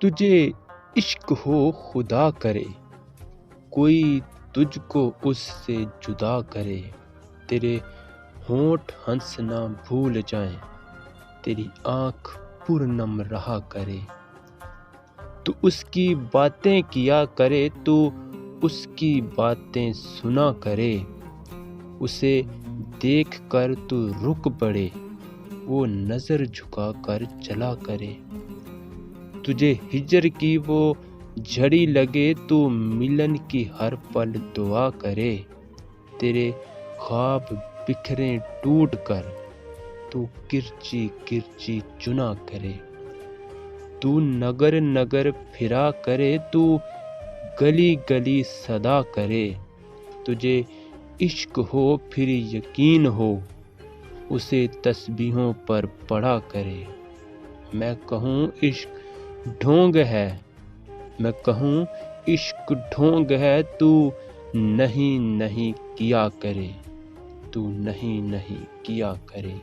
تجھے عشق ہو خدا کرے، کوئی تجھ کو اس سے جدا کرے، تیرے ہونٹ ہنس نہ بھول جائیں، تیری آنکھ پرنم رہا کرے، تو اس کی باتیں کیا کرے، تو اس کی باتیں سنا کرے، اسے دیکھ کر تو رک پڑے، وہ نظر جھکا کر چلا کرے، تجھے ہجر کی وہ جھڑی لگے، تو ملن کی ہر پل دعا کرے، تیرے خواب بکھریں ٹوٹ کر، تو کرچی کرچی چنا کرے، تو نگر نگر پھرا کرے، تو گلی گلی صدا کرے، تجھے عشق ہو پھر یقین ہو، اسے تسبیحوں پر پڑھا کرے، میں کہوں عشق ڈھونگ ہے، میں کہوں عشق ڈھونگ ہے، تو نہیں نہیں کیا کرے، تو نہیں نہیں کیا کرے۔